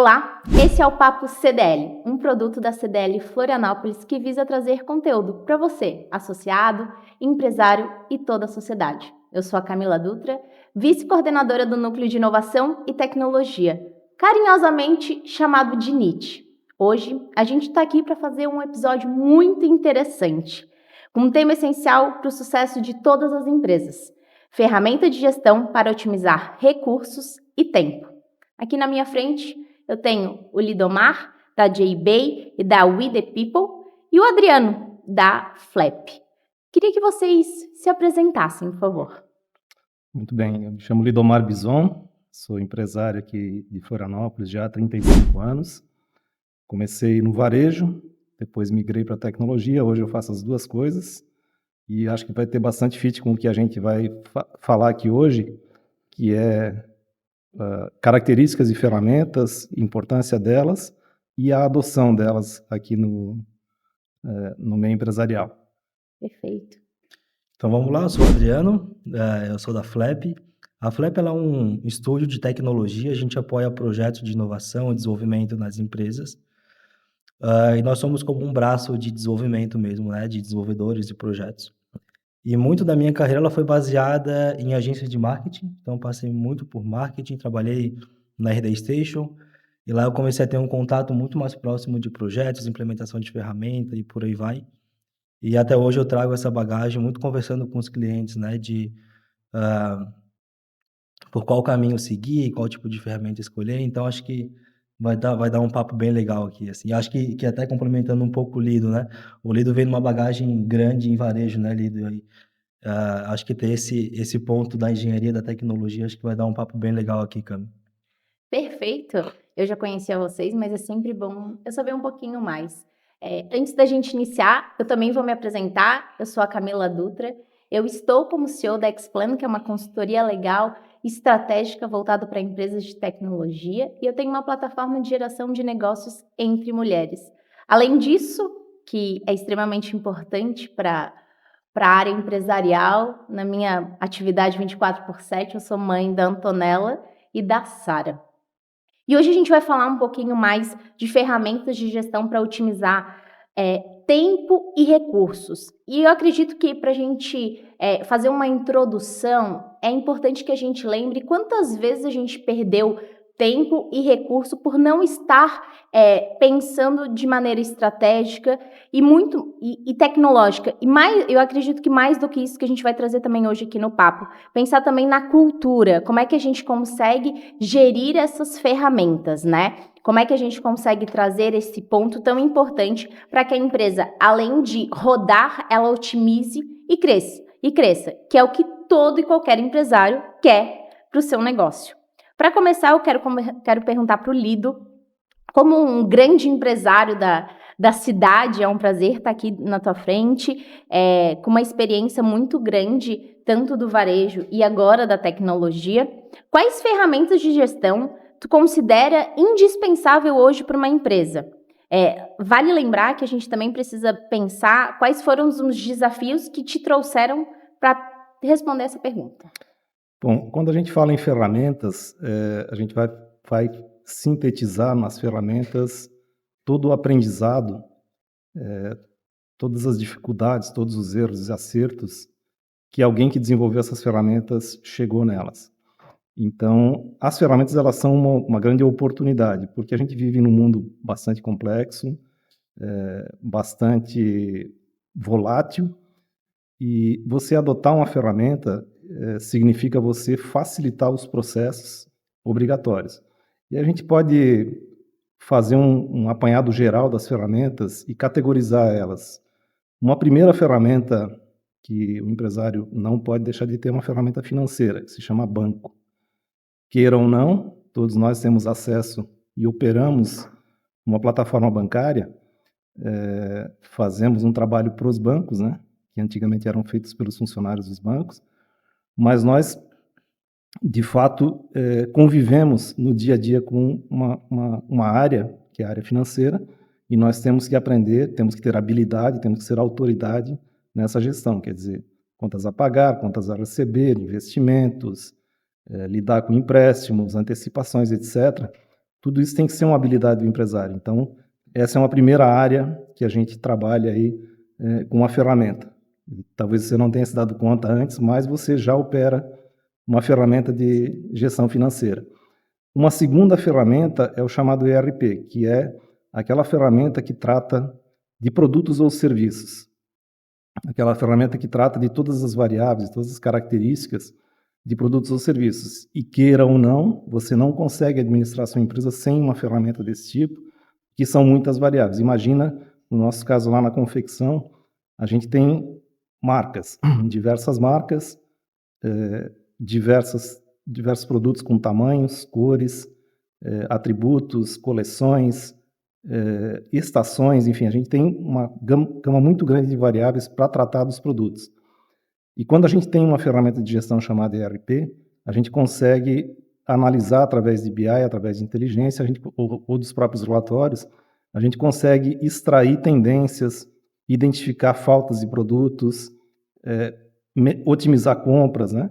Olá, esse é o Papo CDL, um produto da CDL Florianópolis que visa trazer conteúdo para você, associado, empresário e toda a sociedade. Eu sou a Camila Dutra, vice-coordenadora do Núcleo de Inovação e Tecnologia, carinhosamente chamado de NIT. Hoje, a gente está aqui para fazer um episódio muito interessante, com um tema essencial para o sucesso de todas as empresas: ferramenta de gestão para otimizar recursos e tempo. Aqui na minha frente, eu tenho o Lidomar, da JBay e da We The People, e o Adriano, da Flap. Queria que vocês se apresentassem, por favor. Muito bem, eu me chamo Lidomar Bison, sou empresário aqui de Florianópolis já há 35 anos. Comecei no varejo, depois migrei para a tecnologia, hoje eu faço as duas coisas e acho que vai ter bastante fit com o que a gente vai falar aqui hoje, que é características e ferramentas, importância delas e a adoção delas aqui no meio empresarial. Perfeito. Então vamos lá, eu sou o Adriano, eu sou da Flap. A Flap ela é um estúdio de tecnologia, a gente apoia projetos de inovação e desenvolvimento nas empresas. E nós somos como um braço de desenvolvimento mesmo, né, de desenvolvedores de projetos. E muito da minha carreira ela foi baseada em agências de marketing, então passei muito por marketing, trabalhei na RD Station, e lá eu comecei a ter um contato muito mais próximo de projetos, implementação de ferramenta e por aí vai. E até hoje eu trago essa bagagem muito conversando com os clientes, né, de por qual caminho seguir, qual tipo de ferramenta escolher. Então acho que vai dar um papo bem legal aqui, assim. Acho que até complementando um pouco o Lido, né? O Lido vem numa bagagem grande em varejo, né, Lido? Acho que ter esse ponto da engenharia, da tecnologia, acho que vai dar um papo bem legal aqui, Cami. Perfeito. Eu já conhecia vocês, mas é sempre bom eu saber um pouquinho mais. Antes da gente iniciar, eu também vou me apresentar. Eu sou a Camila Dutra. Eu estou como CEO da Xplan, que é uma consultoria legal estratégica voltada para empresas de tecnologia, e eu tenho uma plataforma de geração de negócios entre mulheres. Além disso, que é extremamente importante para a área empresarial, na minha atividade 24/7, eu sou mãe da Antonella e da Sara. E hoje a gente vai falar um pouquinho mais de ferramentas de gestão para otimizar tempo e recursos. E eu acredito que para a gente fazer uma introdução, é importante que a gente lembre quantas vezes a gente perdeu tempo e recurso por não estar pensando de maneira estratégica e tecnológica. E mais, eu acredito que mais do que isso que a gente vai trazer também hoje aqui no papo, pensar também na cultura, como é que a gente consegue gerir essas ferramentas, né? Como é que a gente consegue trazer esse ponto tão importante para que a empresa, além de rodar, ela otimize e cresça, que é o que todo e qualquer empresário quer para o seu negócio. Para começar, eu quero perguntar para o Lido, como um grande empresário da cidade, é um prazer estar aqui na tua frente, com uma experiência muito grande, tanto do varejo e agora da tecnologia. Quais ferramentas de gestão tu considera indispensável hoje para uma empresa? Vale lembrar que a gente também precisa pensar quais foram os desafios que te trouxeram para responder essa pergunta. Bom, quando a gente fala em ferramentas, a gente vai sintetizar nas ferramentas todo o aprendizado, todas as dificuldades, todos os erros e acertos que alguém que desenvolveu essas ferramentas chegou nelas. Então, as ferramentas elas são uma grande oportunidade, porque a gente vive num mundo bastante complexo, bastante volátil, e você adotar uma ferramenta significa você facilitar os processos obrigatórios. E a gente pode fazer um apanhado geral das ferramentas e categorizar elas. Uma primeira ferramenta que o empresário não pode deixar de ter é uma ferramenta financeira, que se chama banco. Queira ou não, todos nós temos acesso e operamos uma plataforma bancária, fazemos um trabalho para os bancos, né, que antigamente eram feitos pelos funcionários dos bancos, mas nós, de fato, convivemos no dia a dia com uma área, que é a área financeira, e nós temos que aprender, temos que ter habilidade, temos que ser autoridade nessa gestão, quer dizer, contas a pagar, contas a receber, investimentos, lidar com empréstimos, antecipações, etc. Tudo isso tem que ser uma habilidade do empresário. Então, essa é uma primeira área que a gente trabalha aí com uma ferramenta. Talvez você não tenha se dado conta antes, mas você já opera uma ferramenta de gestão financeira. Uma segunda ferramenta é o chamado ERP, que é aquela ferramenta que trata de produtos ou serviços. Aquela ferramenta que trata de todas as variáveis, todas as características de produtos ou serviços. E queira ou não, você não consegue administrar sua empresa sem uma ferramenta desse tipo, que são muitas variáveis. Imagina, no nosso caso lá na confecção, a gente tem marcas, diversas marcas, diversos produtos com tamanhos, cores, atributos, coleções, estações, enfim, a gente tem uma gama muito grande de variáveis para tratar dos produtos. E quando a gente tem uma ferramenta de gestão chamada ERP, a gente consegue analisar através de BI, através de inteligência, ou dos próprios relatórios, a gente consegue extrair tendências, identificar faltas de produtos, otimizar compras, né?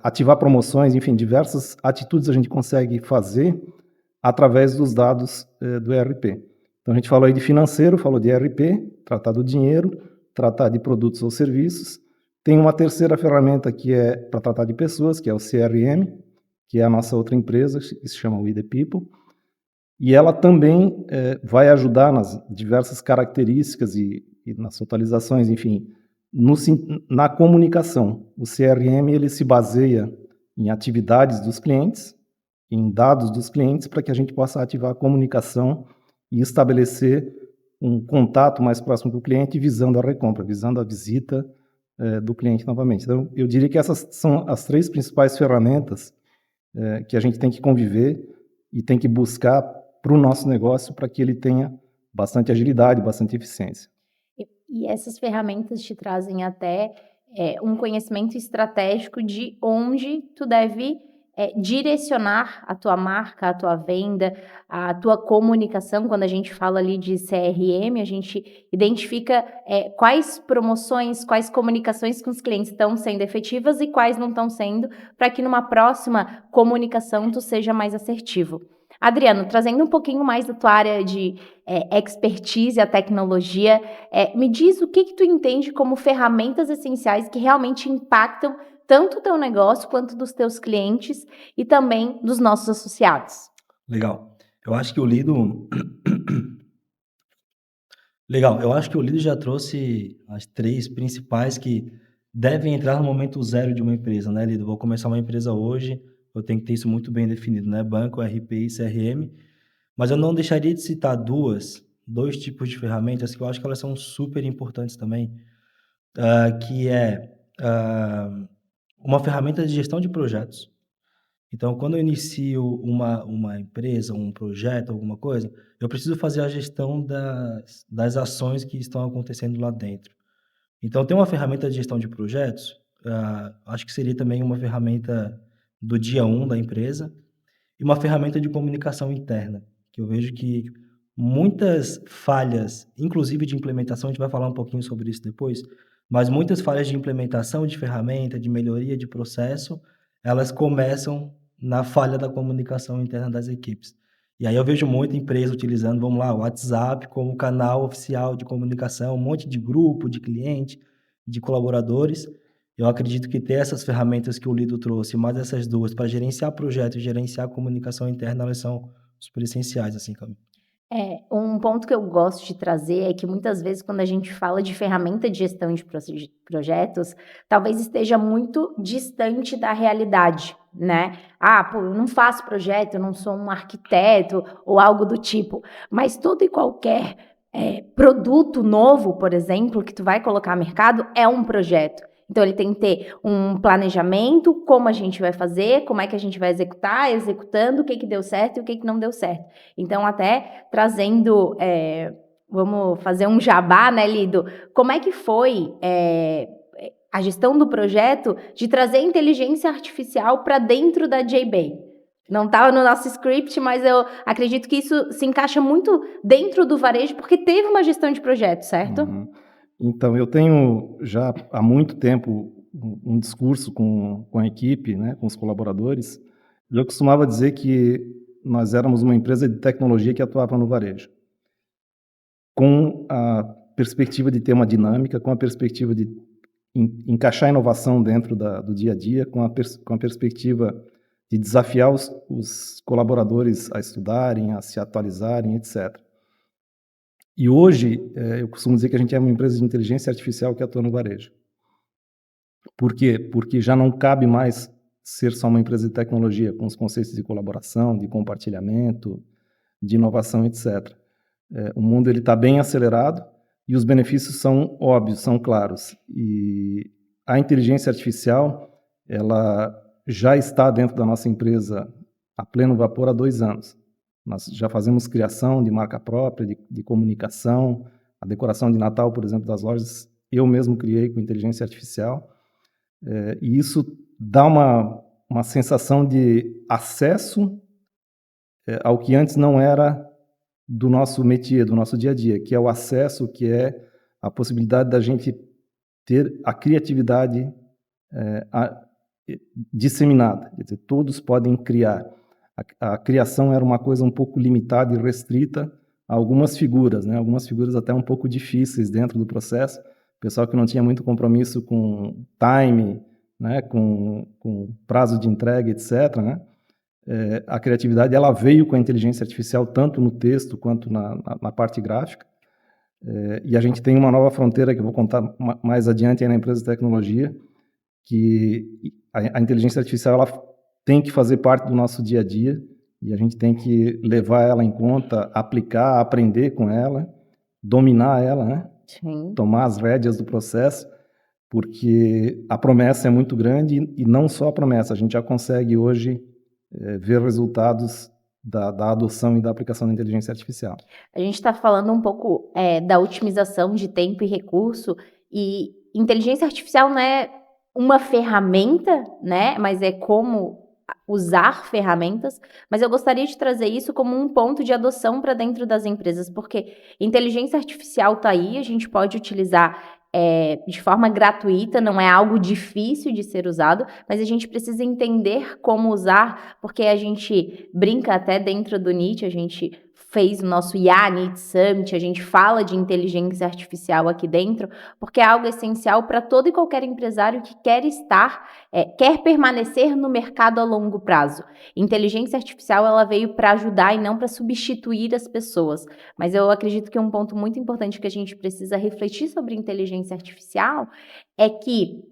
Ativar promoções, enfim, diversas atitudes a gente consegue fazer através dos dados do ERP. Então, a gente falou aí de financeiro, falou de ERP, tratar do dinheiro, tratar de produtos ou serviços. Tem uma terceira ferramenta que é para tratar de pessoas, que é o CRM, que é a nossa outra empresa, que se chama We The People. E ela também vai ajudar nas diversas características e nas atualizações, enfim, na comunicação. O CRM ele se baseia em atividades dos clientes, em dados dos clientes, para que a gente possa ativar a comunicação e estabelecer um contato mais próximo com o cliente, visando a recompra, visando a visita do cliente novamente. Então, eu diria que essas são as três principais ferramentas que a gente tem que conviver e tem que buscar para o nosso negócio para que ele tenha bastante agilidade, bastante eficiência. E essas ferramentas te trazem até um conhecimento estratégico de onde tu deve direcionar a tua marca, a tua venda, a tua comunicação. Quando a gente fala ali de CRM, a gente identifica quais promoções, quais comunicações com os clientes estão sendo efetivas e quais não estão sendo, para que numa próxima comunicação tu seja mais assertivo. Adriano, trazendo um pouquinho mais da tua área de expertise, a tecnologia, me diz o que tu entende como ferramentas essenciais que realmente impactam tanto o teu negócio quanto dos teus clientes e também dos nossos associados. Legal. Eu acho que o Lido já trouxe as três principais que devem entrar no momento zero de uma empresa, né, Lido? Vou começar uma empresa hoje, eu tenho que ter isso muito bem definido, né? Banco, RP e CRM. Mas eu não deixaria de citar dois tipos de ferramentas que eu acho que elas são super importantes também, que é uma ferramenta de gestão de projetos. Então, quando eu inicio uma empresa, um projeto, alguma coisa, eu preciso fazer a gestão das ações que estão acontecendo lá dentro. Então, tem uma ferramenta de gestão de projetos, acho que seria também uma ferramenta do dia 1 da empresa, e uma ferramenta de comunicação interna, que eu vejo que muitas falhas, inclusive de implementação, a gente vai falar um pouquinho sobre isso depois, mas muitas falhas de implementação de ferramenta, de melhoria de processo, elas começam na falha da comunicação interna das equipes. E aí eu vejo muita empresa utilizando, vamos lá, o WhatsApp como canal oficial de comunicação, um monte de grupo, de cliente, de colaboradores. Eu acredito que ter essas ferramentas que o Lido trouxe, mais essas duas, para gerenciar projetos e gerenciar a comunicação interna, elas são super essenciais, assim, Camila. Um ponto que eu gosto de trazer é que muitas vezes quando a gente fala de ferramenta de gestão de projetos, talvez esteja muito distante da realidade, né? Eu não faço projeto, eu não sou um arquiteto ou algo do tipo, mas todo e qualquer produto novo, por exemplo, que tu vai colocar no mercado é um projeto. Então, ele tem que ter um planejamento, como a gente vai fazer, como é que a gente vai executar, executando, o que deu certo e o que não deu certo. Então, até trazendo, vamos fazer um jabá, né, Lido? Como é que foi a gestão do projeto de trazer inteligência artificial para dentro da JBay? Não estava no nosso script, mas eu acredito que isso se encaixa muito dentro do varejo, porque teve uma gestão de projeto, certo? Uhum. Então, eu tenho já há muito tempo um discurso com a equipe, né, com os colaboradores. Eu costumava dizer que nós éramos uma empresa de tecnologia que atuava no varejo, com a perspectiva de ter uma dinâmica, com a perspectiva de encaixar inovação dentro do dia a dia, com a perspectiva de desafiar os colaboradores a estudarem, a se atualizarem, etc. E hoje, eu costumo dizer que a gente é uma empresa de inteligência artificial que atua no varejo. Por quê? Porque já não cabe mais ser só uma empresa de tecnologia, com os conceitos de colaboração, de compartilhamento, de inovação, etc. O mundo está bem acelerado e os benefícios são óbvios, são claros. E a inteligência artificial, ela já está dentro da nossa empresa a pleno vapor há 2 anos. Nós já fazemos criação de marca própria, de comunicação, a decoração de Natal, por exemplo, das lojas, eu mesmo criei com inteligência artificial. E isso dá uma sensação de acesso ao que antes não era do nosso métier, do nosso dia a dia, que é o acesso, que é a possibilidade da gente ter a criatividade disseminada. Quer dizer, todos podem criar. A criação era uma coisa um pouco limitada e restrita a algumas figuras, né? Algumas figuras até um pouco difíceis dentro do processo. Pessoal que não tinha muito compromisso com time, né? com prazo de entrega, etc., né? A criatividade ela veio com a inteligência artificial tanto no texto quanto na parte gráfica. E a gente tem uma nova fronteira que eu vou contar mais adiante aí na empresa de tecnologia, que a inteligência artificial ela tem que fazer parte do nosso dia a dia e a gente tem que levar ela em conta, aplicar, aprender com ela, dominar ela, né? Sim. Tomar as rédeas do processo, porque a promessa é muito grande e não só a promessa, a gente já consegue hoje ver resultados da adoção e da aplicação da inteligência artificial. A gente está falando um pouco da otimização de tempo e recurso, e inteligência artificial não é uma ferramenta, né? Mas é como usar ferramentas, mas eu gostaria de trazer isso como um ponto de adoção para dentro das empresas, porque inteligência artificial está aí, a gente pode utilizar de forma gratuita, não é algo difícil de ser usado, mas a gente precisa entender como usar, porque a gente brinca até dentro do NIT, a gente fez o nosso IA NIT Summit, a gente fala de inteligência artificial aqui dentro, porque é algo essencial para todo e qualquer empresário que quer permanecer no mercado a longo prazo. Inteligência artificial ela veio para ajudar e não para substituir as pessoas, mas eu acredito que um ponto muito importante que a gente precisa refletir sobre inteligência artificial é que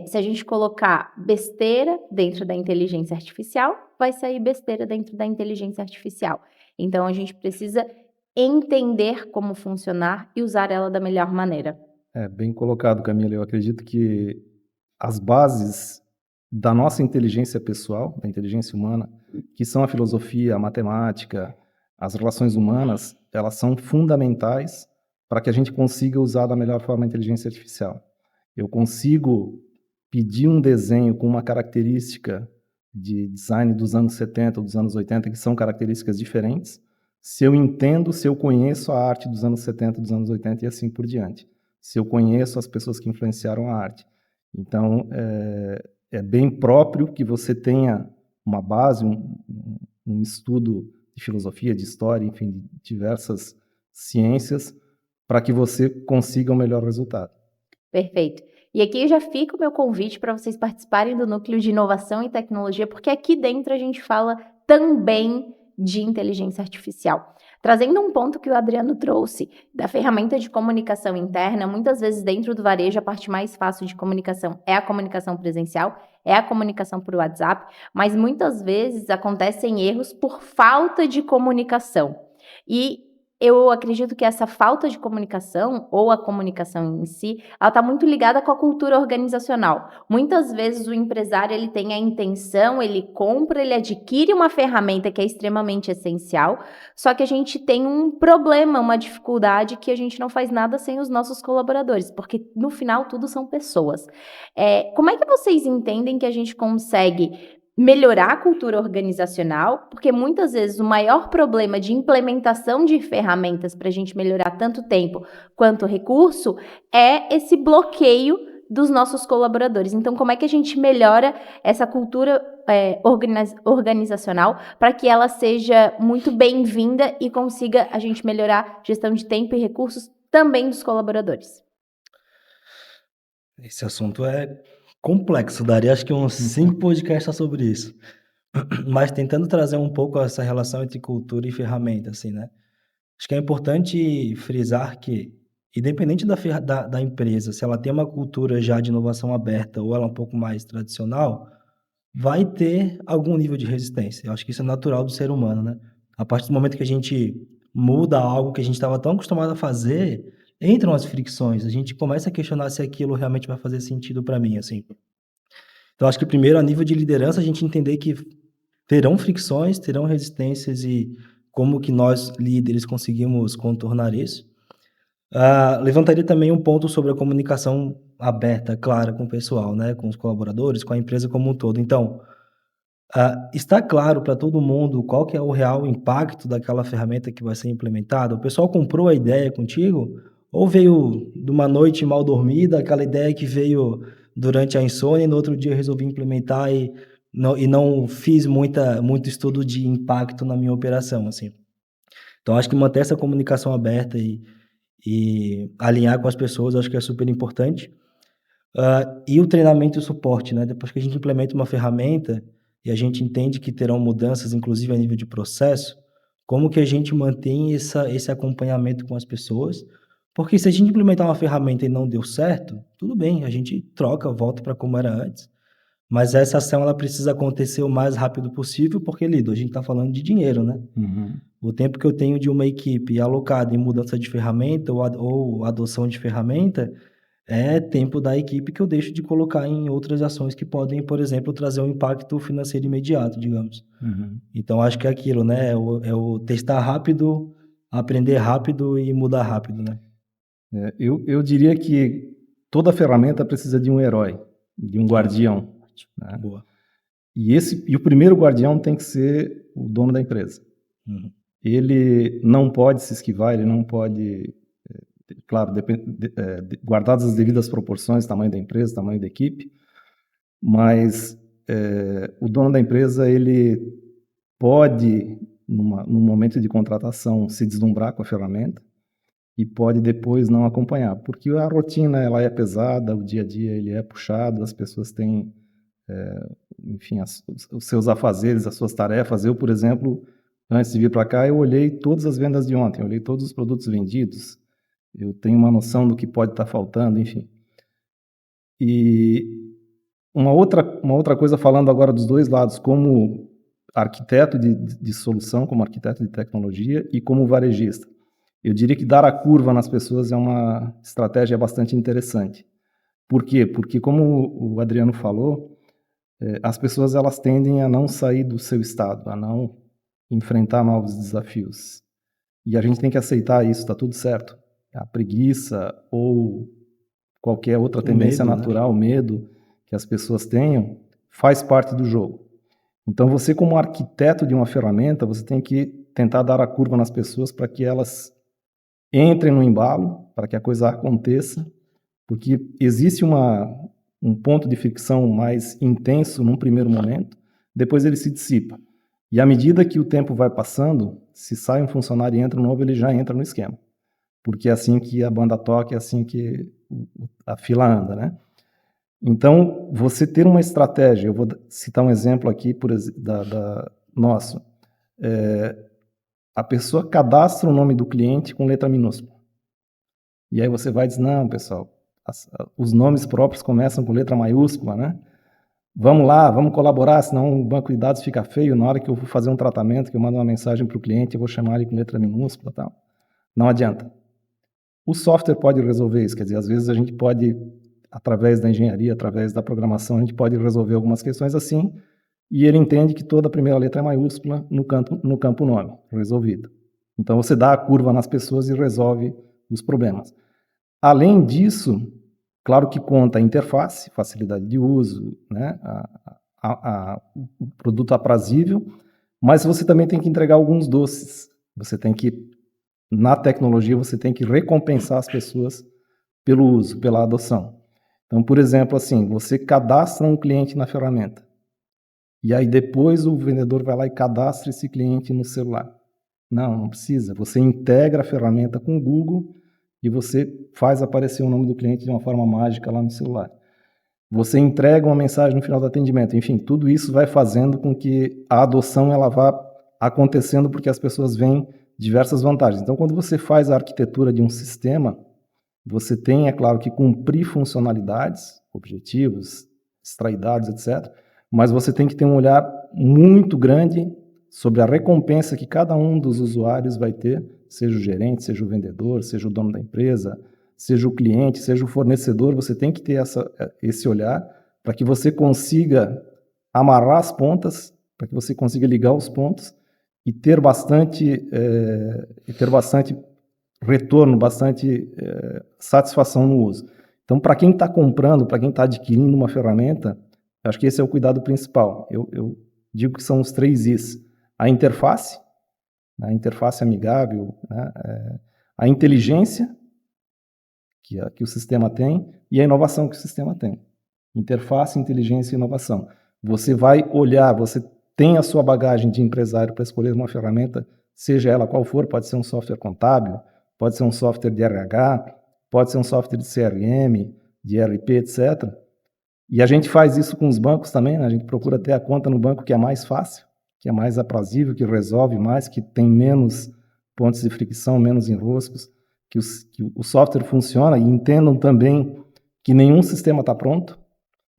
se a gente colocar besteira dentro da inteligência artificial, vai sair besteira dentro da inteligência artificial. Então, a gente precisa entender como funcionar e usar ela da melhor maneira. Bem colocado, Camila. Eu acredito que as bases da nossa inteligência pessoal, da inteligência humana, que são a filosofia, a matemática, as relações humanas, elas são fundamentais para que a gente consiga usar da melhor forma a inteligência artificial. Eu consigo pedir um desenho com uma característica de design dos anos 70 ou dos anos 80, que são características diferentes, se eu entendo, se eu conheço a arte dos anos 70, dos anos 80 e assim por diante. Se eu conheço as pessoas que influenciaram a arte. Então, é bem próprio que você tenha uma base, um estudo de filosofia, de história, enfim, de diversas ciências, para que você consiga o melhor resultado. Perfeito. E aqui já fica o meu convite para vocês participarem do Núcleo de Inovação e Tecnologia, porque aqui dentro a gente fala também de inteligência artificial. Trazendo um ponto que o Adriano trouxe, da ferramenta de comunicação interna, muitas vezes dentro do varejo a parte mais fácil de comunicação é a comunicação presencial, é a comunicação por WhatsApp, mas muitas vezes acontecem erros por falta de comunicação. E eu acredito que essa falta de comunicação, ou a comunicação em si, ela está muito ligada com a cultura organizacional. Muitas vezes o empresário ele tem a intenção, ele compra, ele adquire uma ferramenta que é extremamente essencial, só que a gente tem um problema, uma dificuldade que a gente não faz nada sem os nossos colaboradores, porque no final tudo são pessoas. Como é que vocês entendem que a gente consegue melhorar a cultura organizacional, porque muitas vezes o maior problema de implementação de ferramentas para a gente melhorar tanto tempo quanto recurso é esse bloqueio dos nossos colaboradores. Então, como é que a gente melhora essa cultura organizacional para que ela seja muito bem-vinda e consiga a gente melhorar a gestão de tempo e recursos também dos colaboradores? Esse assunto é complexo, daria acho que uns 5 podcasts só sobre isso. Mas tentando trazer um pouco essa relação entre cultura e ferramenta, assim, né? Acho que é importante frisar que, independente da empresa, se ela tem uma cultura já de inovação aberta ou ela é um pouco mais tradicional, vai ter algum nível de resistência. Eu acho que isso é natural do ser humano, né? A partir do momento que a gente muda algo que a gente estava tão acostumado a fazer, entram as fricções. A gente começa a questionar se aquilo realmente vai fazer sentido para mim, assim. Então, acho que primeiro, a nível de liderança, a gente entender que terão fricções, terão resistências e como que nós, líderes, conseguimos contornar isso. Levantaria também um ponto sobre a comunicação aberta, clara com o pessoal, né? Com os colaboradores, com a empresa como um todo. Então, está claro para todo mundo qual que é o real impacto daquela ferramenta que vai ser implementada? O pessoal comprou a ideia contigo? Ou veio de uma noite mal dormida, aquela ideia que veio durante a insônia e no outro dia eu resolvi implementar e não fiz muito estudo de impacto na minha operação, assim. Então, acho que manter essa comunicação aberta e alinhar com as pessoas, acho que é super importante. E o treinamento e o suporte, né? Depois que a gente implementa uma ferramenta e a gente entende que terão mudanças, inclusive a nível de processo, como que a gente mantém esse acompanhamento com as pessoas? Porque se a gente implementar uma ferramenta e não deu certo, tudo bem, a gente troca, volta para como era antes. Mas essa ação ela precisa acontecer o mais rápido possível, porque, Lido, a gente está falando de dinheiro, né? Uhum. O tempo que eu tenho de uma equipe alocado em mudança de ferramenta ou adoção de ferramenta é tempo da equipe que eu deixo de colocar em outras ações que podem, por exemplo, trazer um impacto financeiro imediato, digamos. Uhum. Então, acho que é aquilo, né? É o testar rápido, aprender rápido e mudar rápido, né? Eu diria que toda ferramenta precisa de um herói, de um guardião, né? Boa. E o primeiro guardião tem que ser o dono da empresa. Uhum. Ele não pode se esquivar, ele não pode, claro, guardadas as devidas proporções, tamanho da empresa, tamanho da equipe, mas o dono da empresa, ele pode, num momento de contratação, se deslumbrar com a ferramenta e pode depois não acompanhar, porque a rotina ela é pesada, o dia a dia ele é puxado, as pessoas têm, enfim, os seus afazeres, as suas tarefas. Eu, por exemplo, antes de vir para cá, eu olhei todas as vendas de ontem, eu olhei todos os produtos vendidos, eu tenho uma noção do que pode estar faltando, enfim. E uma outra coisa, falando agora dos dois lados, como arquiteto de solução, como arquiteto de tecnologia e como varejista. Eu diria que dar a curva nas pessoas é uma estratégia bastante interessante. Por quê? Porque, como o Adriano falou, as pessoas elas tendem a não sair do seu estado, a não enfrentar novos desafios. E a gente tem que aceitar isso, está tudo certo. A preguiça ou qualquer outra tendência medo, né? natural, o medo que as pessoas tenham, faz parte do jogo. Então, você como arquiteto de uma ferramenta, você tem que tentar dar a curva nas pessoas para que elas entrem no embalo, para que a coisa aconteça, porque existe um ponto de fricção mais intenso num primeiro momento, depois ele se dissipa. E à medida que o tempo vai passando, se sai um funcionário e entra um novo, ele já entra no esquema. Porque é assim que a banda toca, é assim que a fila anda, né? Então, você ter uma estratégia, eu vou citar um exemplo aqui nosso. A pessoa cadastra o nome do cliente com letra minúscula. E aí você vai dizer, não, pessoal, os nomes próprios começam com letra maiúscula, né? Vamos lá, vamos colaborar, senão o banco de dados fica feio. Na hora que eu vou fazer um tratamento, que eu mando uma mensagem para o cliente, eu vou chamar ele com letra minúscula e tal. Não adianta. O software pode resolver isso, quer dizer, às vezes a gente pode, através da engenharia, através da programação, a gente pode resolver algumas questões assim, e ele entende que toda a primeira letra é maiúscula no campo nome, resolvido. Então você dá a curva nas pessoas e resolve os problemas. Além disso, claro que conta a interface, facilidade de uso, né, o produto aprazível, mas você também tem que entregar alguns doces. Você tem que, na tecnologia, você tem que recompensar as pessoas pelo uso, pela adoção. Então, por exemplo, assim, você cadastra um cliente na ferramenta. E aí depois o vendedor vai lá e cadastra esse cliente no celular. Não precisa. Você integra a ferramenta com o Google e você faz aparecer o nome do cliente de uma forma mágica lá no celular. Você entrega uma mensagem no final do atendimento. Enfim, tudo isso vai fazendo com que a adoção ela vá acontecendo porque as pessoas veem diversas vantagens. Então, quando você faz a arquitetura de um sistema, você tem, é claro, que cumprir funcionalidades, objetivos, extrair dados, etc. Mas você tem que ter um olhar muito grande sobre a recompensa que cada um dos usuários vai ter, seja o gerente, seja o vendedor, seja o dono da empresa, seja o cliente, seja o fornecedor. Você tem que ter esse olhar para que você consiga amarrar as pontas, para que você consiga ligar os pontos e ter bastante retorno, bastante satisfação no uso. Então, para quem está comprando, para quem está adquirindo uma ferramenta, eu acho que esse é o cuidado principal. Eu digo que são os 3 Is. A interface amigável, né? A inteligência que o sistema tem e a inovação que o sistema tem. Interface, inteligência e inovação. Você vai olhar, você tem a sua bagagem de empresário para escolher uma ferramenta, seja ela qual for, pode ser um software contábil, pode ser um software de RH, pode ser um software de CRM, de ERP, etc. E a gente faz isso com os bancos também, né? A gente procura ter a conta no banco que é mais fácil, que é mais aprazível, que resolve mais, que tem menos pontos de fricção, menos enroscos, que o software funciona. E entendam também que nenhum sistema está pronto.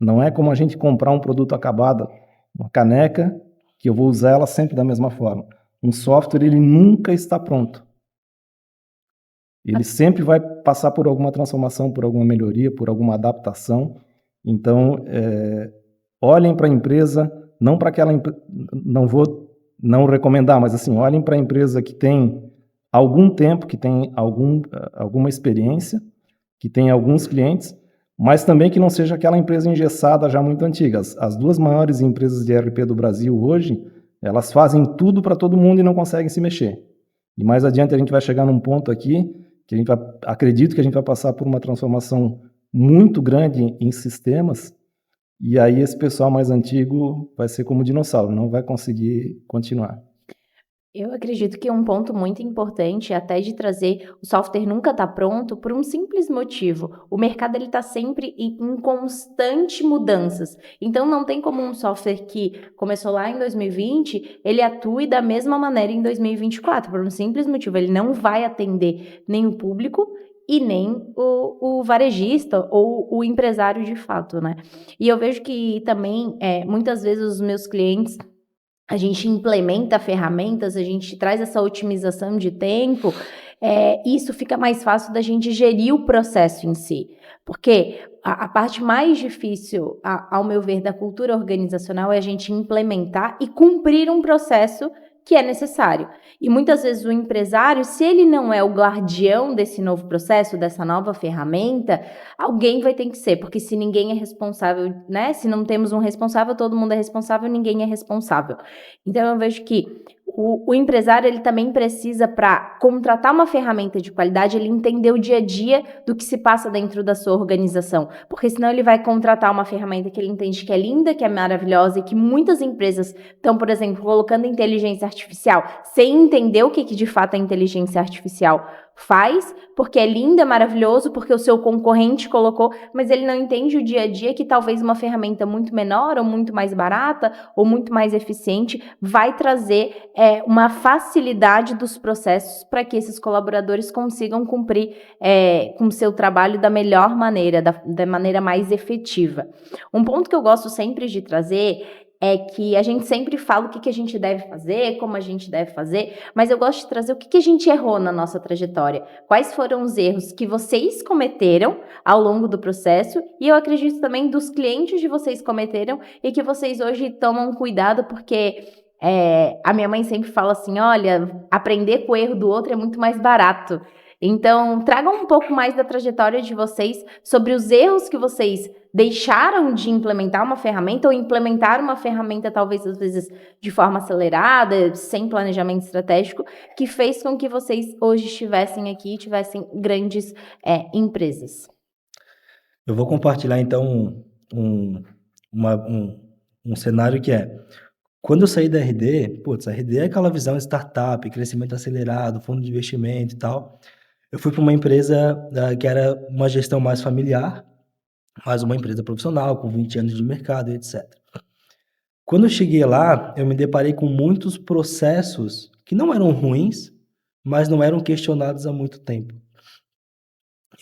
Não é como a gente comprar um produto acabado, uma caneca, que eu vou usar ela sempre da mesma forma. Um software, ele nunca está pronto. Ele sempre vai passar por alguma transformação, por alguma melhoria, por alguma adaptação. Então, olhem para a empresa, não para aquela não vou não recomendar, mas assim, olhem para a empresa que tem algum tempo, que tem alguma experiência, que tem alguns clientes, mas também que não seja aquela empresa engessada já muito antiga. As 2 maiores empresas de ERP do Brasil hoje, elas fazem tudo para todo mundo e não conseguem se mexer. E mais adiante a gente vai chegar num ponto aqui que acredito que a gente vai passar por uma transformação muito grande em sistemas, e aí esse pessoal mais antigo vai ser como dinossauro, não vai conseguir continuar. Eu acredito que um ponto muito importante, até de trazer o software nunca está pronto, por um simples motivo. O mercado está sempre em constante mudanças. Então, não tem como um software que começou lá em 2020, ele atue da mesma maneira em 2024, por um simples motivo. Ele não vai atender nem o público e nem o varejista ou o empresário de fato, né? E eu vejo que também, muitas vezes, os meus clientes, a gente implementa ferramentas, a gente traz essa otimização de tempo, isso fica mais fácil da gente gerir o processo em si. Porque a parte mais difícil, ao meu ver, da cultura organizacional é a gente implementar e cumprir um processo que é necessário. E muitas vezes o empresário, se ele não é o guardião desse novo processo, dessa nova ferramenta, alguém vai ter que ser, porque se ninguém é responsável, né? Se não temos um responsável, todo mundo é responsável, ninguém é responsável. Então eu vejo que o empresário, ele também precisa, para contratar uma ferramenta de qualidade, ele entender o dia a dia do que se passa dentro da sua organização, porque senão ele vai contratar uma ferramenta que ele entende que é linda, que é maravilhosa e que muitas empresas estão, por exemplo, colocando inteligência artificial sem entender o que de fato a inteligência artificial faz, porque é lindo, é maravilhoso, porque o seu concorrente colocou, mas ele não entende o dia a dia que talvez uma ferramenta muito menor ou muito mais barata ou muito mais eficiente vai trazer uma facilidade dos processos para que esses colaboradores consigam cumprir com o seu trabalho da melhor maneira, da maneira mais efetiva. Um ponto que eu gosto sempre de trazer é que a gente sempre fala o que a gente deve fazer, como a gente deve fazer, mas eu gosto de trazer o que a gente errou na nossa trajetória. Quais foram os erros que vocês cometeram ao longo do processo, e eu acredito também dos clientes de vocês cometeram e que vocês hoje tomam cuidado, porque a minha mãe sempre fala assim, olha, aprender com o erro do outro é muito mais barato. Então, tragam um pouco mais da trajetória de vocês sobre os erros que vocês deixaram de implementar uma ferramenta ou implementar uma ferramenta talvez às vezes de forma acelerada, sem planejamento estratégico, que fez com que vocês hoje estivessem aqui e tivessem grandes empresas. Eu vou compartilhar então um, uma- um, um cenário que é, quando eu saí da RD, putz, a RD é aquela visão startup, crescimento acelerado, fundo de investimento e tal. Eu fui para uma empresa que era uma gestão mais familiar, mas uma empresa profissional, com 20 anos de mercado e etc. Quando eu cheguei lá, eu me deparei com muitos processos que não eram ruins, mas não eram questionados há muito tempo.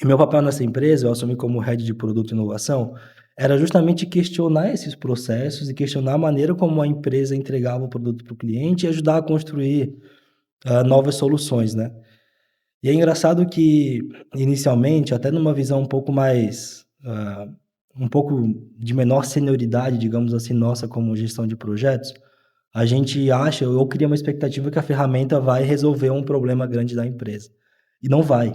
E meu papel nessa empresa, eu assumi como head de produto e inovação, era justamente questionar esses processos e questionar a maneira como a empresa entregava o produto para o cliente e ajudar a construir novas soluções, né? E é engraçado que, inicialmente, até numa visão um pouco mais, um pouco de menor senioridade, digamos assim, nossa, como gestão de projetos, a gente acha, ou cria uma expectativa que a ferramenta vai resolver um problema grande da empresa. E não vai.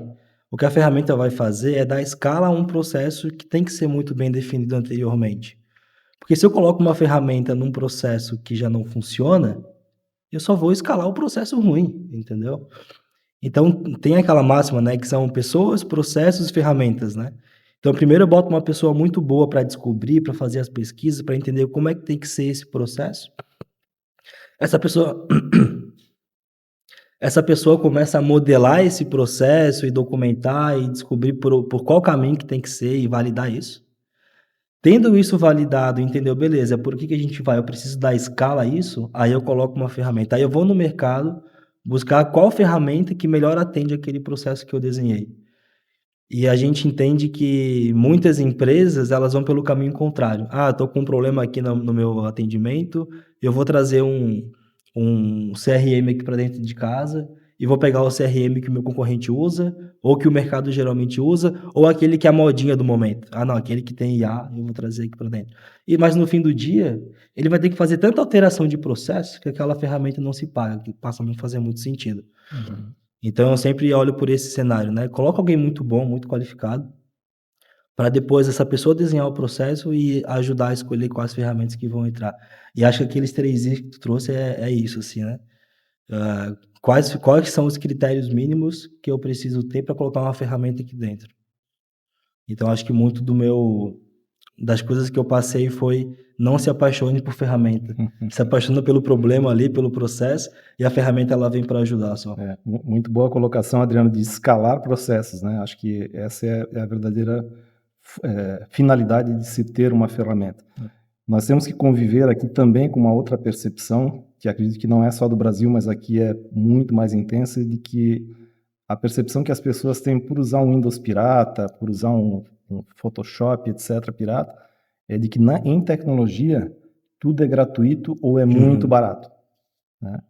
O que a ferramenta vai fazer é dar escala a um processo que tem que ser muito bem definido anteriormente. Porque se eu coloco uma ferramenta num processo que já não funciona, eu só vou escalar o processo ruim, entendeu? Então, tem aquela máxima, né, que são pessoas, processos e ferramentas, né? Então, primeiro eu boto uma pessoa muito boa para descobrir, para fazer as pesquisas, para entender como é que tem que ser esse processo. Essa pessoa essa pessoa começa a modelar esse processo e documentar e descobrir por qual caminho que tem que ser e validar isso. Tendo isso validado, entendeu? Beleza, por que a gente vai? Eu preciso dar escala a isso, aí eu coloco uma ferramenta. Aí eu vou no mercado buscar qual ferramenta que melhor atende aquele processo que eu desenhei. E a gente entende que muitas empresas, elas vão pelo caminho contrário. Ah, estou com um problema aqui no meu atendimento, eu vou trazer um CRM aqui para dentro de casa e vou pegar o CRM que o meu concorrente usa, ou que o mercado geralmente usa, ou aquele que é a modinha do momento. Ah, não, aquele que tem IA, eu vou trazer aqui para dentro. Mas no fim do dia, ele vai ter que fazer tanta alteração de processo que aquela ferramenta não se paga, que passa a não fazer muito sentido. Uhum. Então eu sempre olho por esse cenário, né? Coloca alguém muito bom, muito qualificado, para depois essa pessoa desenhar o processo e ajudar a escolher quais ferramentas que vão entrar. E acho que aqueles 3 Is que tu trouxe é isso, assim, né? Quais são os critérios mínimos que eu preciso ter para colocar uma ferramenta aqui dentro? Então acho que muito das coisas que eu passei foi não se apaixone por ferramenta. Se apaixona pelo problema ali, pelo processo, e a ferramenta ela vem para ajudar só. Muito boa colocação, Adriano, de escalar processos, né? Acho que essa é a verdadeira finalidade de se ter uma ferramenta. Nós temos que conviver aqui também com uma outra percepção, que acredito que não é só do Brasil, mas aqui é muito mais intensa, de que a percepção que as pessoas têm por usar um Windows pirata, por usar um Photoshop, etc., pirata, é de que em tecnologia tudo é gratuito ou é muito barato, né?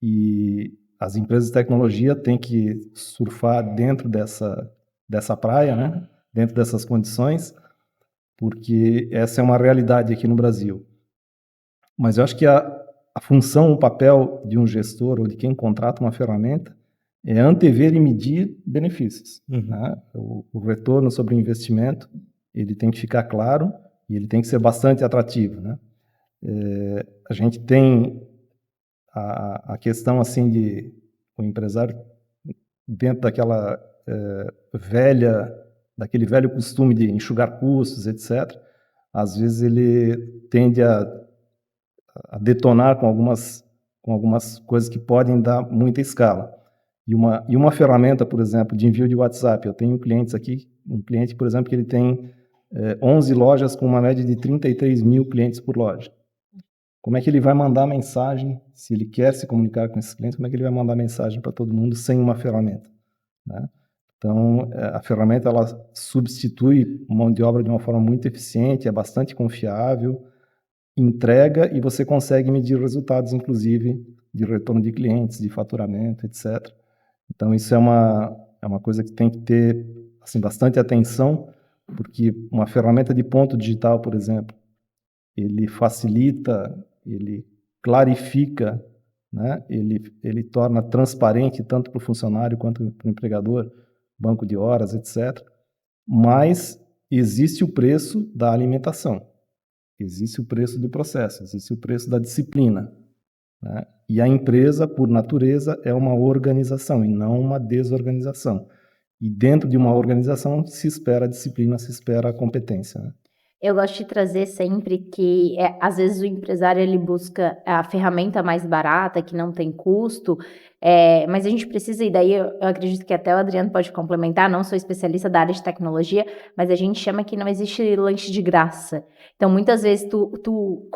E as empresas de tecnologia têm que surfar dentro dessa praia, né? Dentro dessas condições, porque essa é uma realidade aqui no Brasil. Mas eu acho que a função, o papel de um gestor ou de quem contrata uma ferramenta é antever e medir benefícios, né? O retorno sobre o investimento, ele tem que ficar claro e ele tem que ser bastante atrativo, né? A gente tem a questão assim de o empresário dentro daquele velho costume de enxugar custos, etc. Às vezes ele tende a detonar com algumas coisas que podem dar muita escala. E uma ferramenta, por exemplo, de envio de WhatsApp. Eu tenho clientes aqui, um cliente, por exemplo, que ele tem 11 lojas com uma média de 33 mil clientes por loja. Como é que ele vai mandar mensagem, se ele quer se comunicar com esses clientes, como é que ele vai mandar mensagem para todo mundo sem uma ferramenta, né? Então, a ferramenta ela substitui mão de obra de uma forma muito eficiente, é bastante confiável, entrega e você consegue medir resultados, inclusive, de retorno de clientes, de faturamento, etc. Então, isso é uma coisa que tem que ter assim, bastante atenção, porque uma ferramenta de ponto digital, por exemplo, ele facilita, ele clarifica, né? Ele torna transparente tanto para o funcionário quanto para o empregador, banco de horas, etc. Mas existe o preço da alimentação, existe o preço do processo, existe o preço da disciplina, né? E a empresa, por natureza, é uma organização e não uma desorganização. E dentro de uma organização se espera a disciplina, se espera a competência, né? Eu gosto de trazer sempre que, às vezes, o empresário ele busca a ferramenta mais barata, que não tem custo, mas a gente precisa, e daí eu acredito que até o Adriano pode complementar, não sou especialista da área de tecnologia, mas a gente chama que não existe lanche de graça. Então, muitas vezes, tu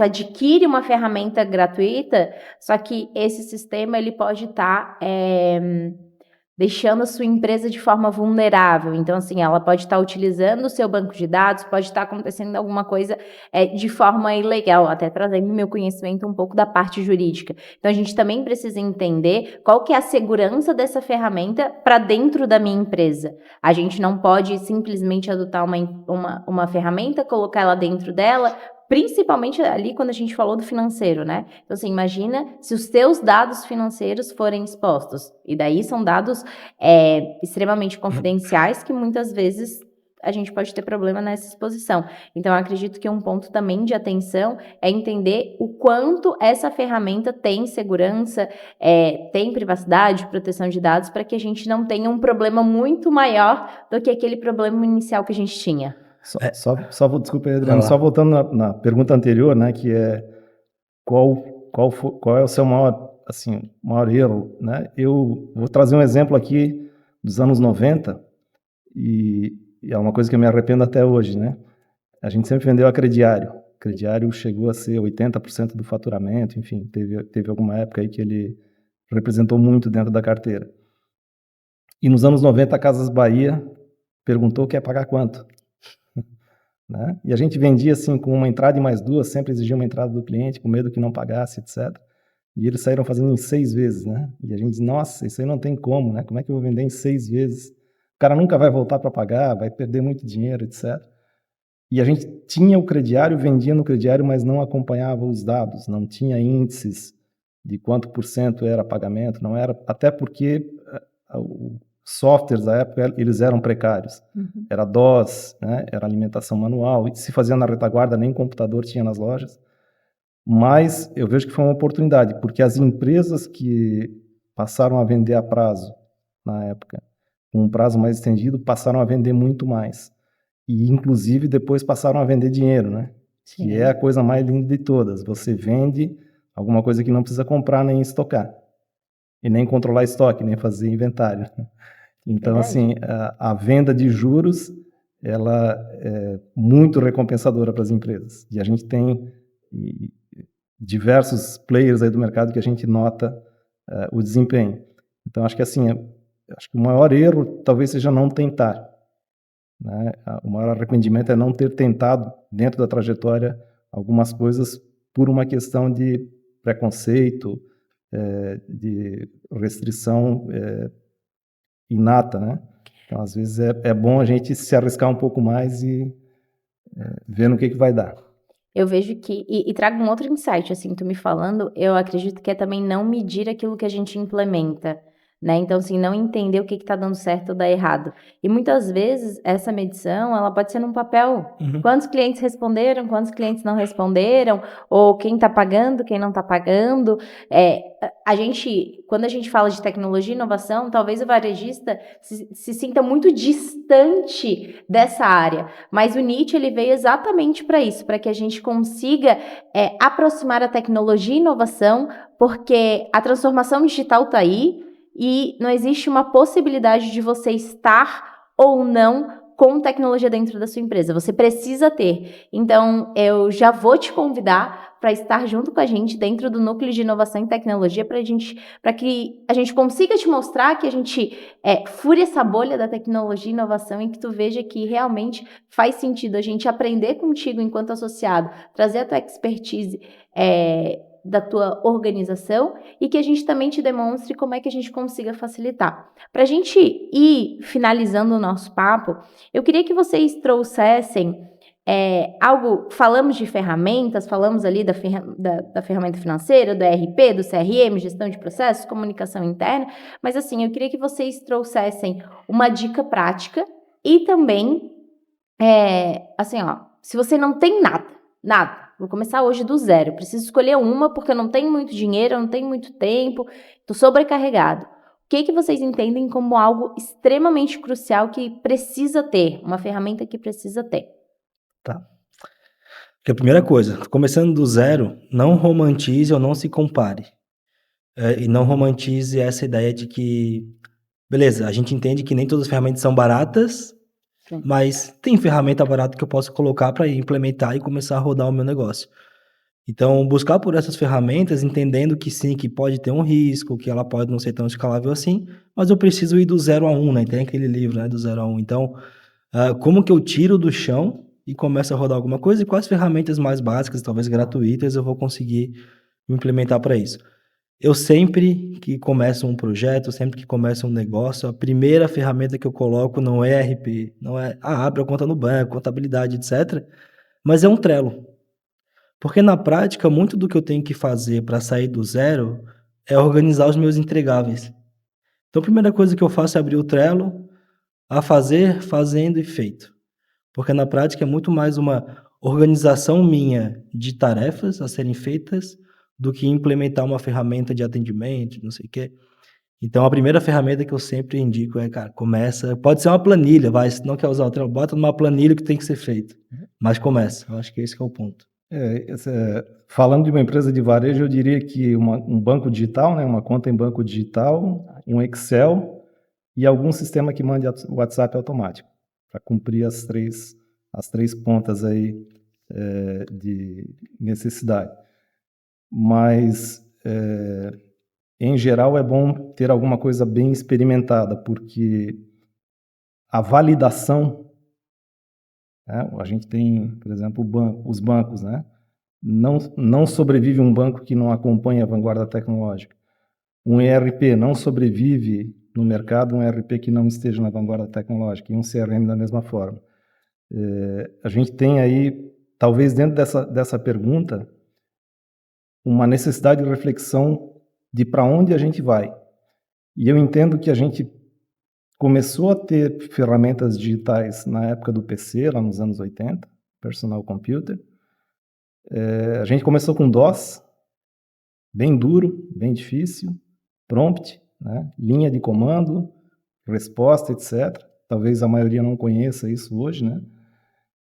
adquire uma ferramenta gratuita, só que esse sistema ele pode estar deixando a sua empresa de forma vulnerável. Então, assim, ela pode estar utilizando o seu banco de dados, pode estar acontecendo alguma coisa de forma ilegal, até trazendo meu conhecimento um pouco da parte jurídica. Então, a gente também precisa entender qual que é a segurança dessa ferramenta para dentro da minha empresa. A gente não pode simplesmente adotar uma ferramenta, colocar ela dentro dela, principalmente ali quando a gente falou do financeiro, né? Então, assim, imagina se os teus dados financeiros forem expostos. E daí são dados extremamente confidenciais que muitas vezes a gente pode ter problema nessa exposição. Então, eu acredito que um ponto também de atenção é entender o quanto essa ferramenta tem segurança, tem privacidade, proteção de dados, para que a gente não tenha um problema muito maior do que aquele problema inicial que a gente tinha. Desculpa aí, Adriano, só voltando na pergunta anterior, né, que é qual é o seu maior erro, né? Eu vou trazer um exemplo aqui dos anos 90 e é uma coisa que eu me arrependo até hoje, né? A gente sempre vendeu a crediário. O crediário chegou a ser 80% do faturamento, enfim, teve alguma época aí que ele representou muito dentro da carteira. E nos anos 90 a Casas Bahia perguntou quer pagar quanto? Né? E a gente vendia assim com uma entrada e mais duas, sempre exigia uma entrada do cliente, com medo que não pagasse, etc. E eles saíram fazendo em 6 vezes, né? E a gente diz, nossa, isso aí não tem como, né? Como é que eu vou vender em 6 vezes? O cara nunca vai voltar para pagar, vai perder muito dinheiro, etc. E a gente tinha o crediário, vendia no crediário, mas não acompanhava os dados, não tinha índices de quanto por cento era pagamento, não era, até porque softwares da época, eles eram precários. Uhum. Era DOS, né? Era alimentação manual, e se fazia na retaguarda, nem computador tinha nas lojas. Mas eu vejo que foi uma oportunidade, porque as empresas que passaram a vender a prazo, na época, com um prazo mais estendido, passaram a vender muito mais. E, inclusive, depois passaram a vender dinheiro, né? Sim. Que é a coisa mais linda de todas. Você vende alguma coisa que não precisa comprar nem estocar. E nem controlar estoque, nem fazer inventário. Então, assim, a venda de juros, ela é muito recompensadora para as empresas. E a gente tem diversos players aí do mercado que a gente nota o desempenho. Então, acho que assim, acho que o maior erro talvez seja não tentar. Né? O maior arrependimento é não ter tentado, dentro da trajetória, algumas coisas por uma questão de preconceito, de restrição inata, né? Então, às vezes, é bom a gente se arriscar um pouco mais e ver no que vai dar. Eu vejo que, e trago um outro insight, assim, tu me falando, eu acredito que é também não medir aquilo que a gente implementa, né? Então, assim, não entender o que tá dando certo ou dá errado. E muitas vezes, essa medição, ela pode ser num papel. Uhum. Quantos clientes responderam, quantos clientes não responderam, ou quem tá pagando, quem não tá pagando. Quando a gente fala de tecnologia e inovação, talvez o varejista se sinta muito distante dessa área. Mas o Nietzsche, ele veio exatamente para isso, para que a gente consiga aproximar a tecnologia e inovação, porque a transformação digital está aí e não existe uma possibilidade de você estar ou não com tecnologia dentro da sua empresa. Você precisa ter. Então, eu já vou te convidar para estar junto com a gente dentro do Núcleo de Inovação e Tecnologia para que a gente consiga te mostrar que a gente fure essa bolha da tecnologia e inovação e que tu veja que realmente faz sentido a gente aprender contigo enquanto associado, trazer a tua expertise da tua organização e que a gente também te demonstre como é que a gente consiga facilitar. Para a gente ir finalizando o nosso papo, eu queria que vocês trouxessem algo, falamos de ferramentas, falamos ali da ferramenta financeira, do ERP, do CRM, gestão de processos, comunicação interna, mas assim, eu queria que vocês trouxessem uma dica prática e também, assim, ó, se você não tem nada, vou começar hoje do zero, preciso escolher uma porque eu não tenho muito dinheiro, eu não tenho muito tempo, estou sobrecarregado. que vocês entendem como algo extremamente crucial que precisa ter, uma ferramenta que precisa ter? Tá. Porque a primeira coisa, começando do zero, não romantize ou não se compare. E não romantize essa ideia de que, beleza, a gente entende que nem todas as ferramentas são baratas, Sim. mas tem ferramenta barata que eu posso colocar para implementar e começar a rodar o meu negócio. Então, buscar por essas ferramentas, entendendo que sim, que pode ter um risco, que ela pode não ser tão escalável assim, mas eu preciso ir do 0 a 1, né? Tem aquele livro, né, do 0 a 1. Então, como que eu tiro do chão e começo a rodar alguma coisa e quais ferramentas mais básicas, talvez gratuitas, eu vou conseguir implementar para isso. Eu sempre que começo um projeto, sempre que começo um negócio, a primeira ferramenta que eu coloco não é RP, não é, abre a conta no banco, contabilidade, etc., mas é um Trello. Porque na prática, muito do que eu tenho que fazer para sair do zero é organizar os meus entregáveis. Então, a primeira coisa que eu faço é abrir o Trello, a fazer, fazendo e feito. Porque na prática é muito mais uma organização minha de tarefas a serem feitas do que implementar uma ferramenta de atendimento, não sei o quê. Então, a primeira ferramenta que eu sempre indico é, cara, começa, pode ser uma planilha, vai, se não quer usar o Trello, bota numa planilha que tem que ser feito. Mas começa, eu acho que esse que é o ponto. Falando de uma empresa de varejo, eu diria que um banco digital, né, uma conta em banco digital, um Excel e algum sistema que mande WhatsApp automático, para cumprir as três pontas aí de necessidade. Mas, em geral, é bom ter alguma coisa bem experimentada, porque a validação, né, a gente tem, por exemplo, os bancos, né? Não sobrevive um banco que não acompanhe a vanguarda tecnológica. Um ERP não sobrevive no mercado, um ERP que não esteja na vanguarda tecnológica, e um CRM da mesma forma. A gente tem aí, talvez dentro dessa pergunta, uma necessidade de reflexão de para onde a gente vai. E eu entendo que a gente começou a ter ferramentas digitais na época do PC, lá nos anos 80, personal computer. A gente começou com DOS, bem duro, bem difícil, prompt, né? Linha de comando, resposta, etc. Talvez a maioria não conheça isso hoje, né?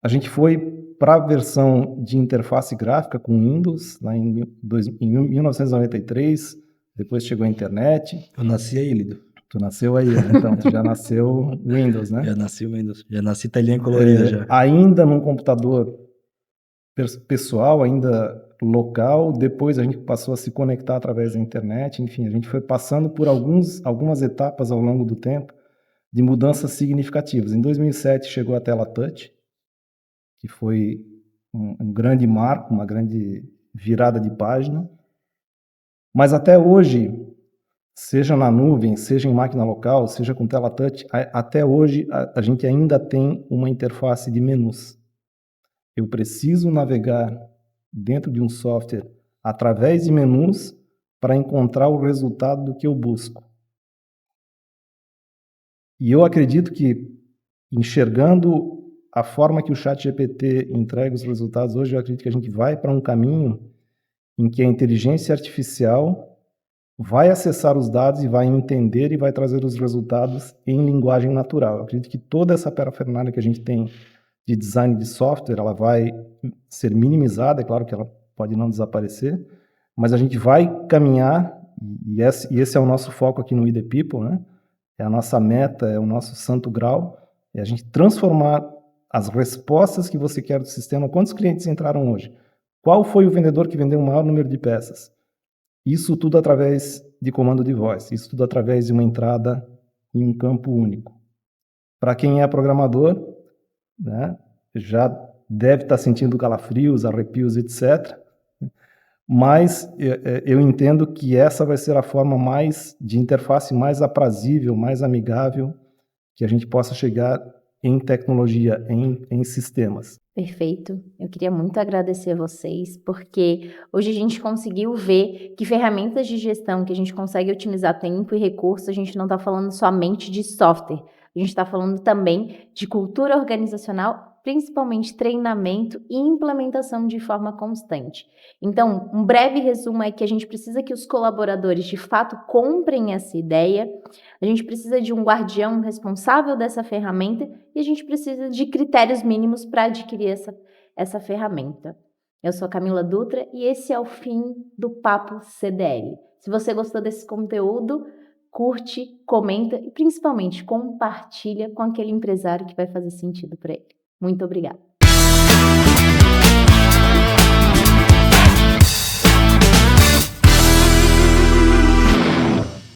A gente foi para a versão de interface gráfica com Windows, lá em 1993, depois chegou a internet. Eu nasci aí, Lido. Tu nasceu aí, né? Então tu já nasceu Windows, né? Já nasci Windows, já nasci telinha colorida já. Ainda num computador pessoal, ainda local, depois a gente passou a se conectar através da internet, enfim, a gente foi passando por algumas etapas ao longo do tempo de mudanças significativas. Em 2007 chegou a tela touch, que foi um grande marco, uma grande virada de página, mas até hoje, seja na nuvem, seja em máquina local, seja com tela touch, até hoje a gente ainda tem uma interface de menus. Eu preciso navegar dentro de um software através de menus para encontrar o resultado do que eu busco. E eu acredito que, enxergando a forma que o ChatGPT entrega os resultados hoje, eu acredito que a gente vai para um caminho em que a inteligência artificial vai acessar os dados e vai entender e vai trazer os resultados em linguagem natural. Eu acredito que toda essa parafernália que a gente tem de design de software, ela vai ser minimizada, é claro que ela pode não desaparecer, mas a gente vai caminhar, e esse é o nosso foco aqui no We The People, né? É a nossa meta, é o nosso santo grau, é a gente transformar as respostas que você quer do sistema. Quantos clientes entraram hoje? Qual foi o vendedor que vendeu o maior número de peças? Isso tudo através de comando de voz, isso tudo através de uma entrada em um campo único. Para quem é programador, né, já deve estar sentindo calafrios, arrepios, etc. Mas eu entendo que essa vai ser a forma de interface mais aprazível, mais amigável que a gente possa chegar em tecnologia, em sistemas. Perfeito. Eu queria muito agradecer a vocês, porque hoje a gente conseguiu ver que ferramentas de gestão que a gente consegue otimizar tempo e recursos, a gente não está falando somente de software, a gente está falando também de cultura organizacional principalmente treinamento e implementação de forma constante. Então, um breve resumo é que a gente precisa que os colaboradores de fato comprem essa ideia, a gente precisa de um guardião responsável dessa ferramenta e a gente precisa de critérios mínimos para adquirir essa ferramenta. Eu sou a Camila Dutra e esse é o fim do Papo CDL. Se você gostou desse conteúdo, curte, comenta e principalmente compartilha com aquele empresário que vai fazer sentido para ele. Muito obrigada.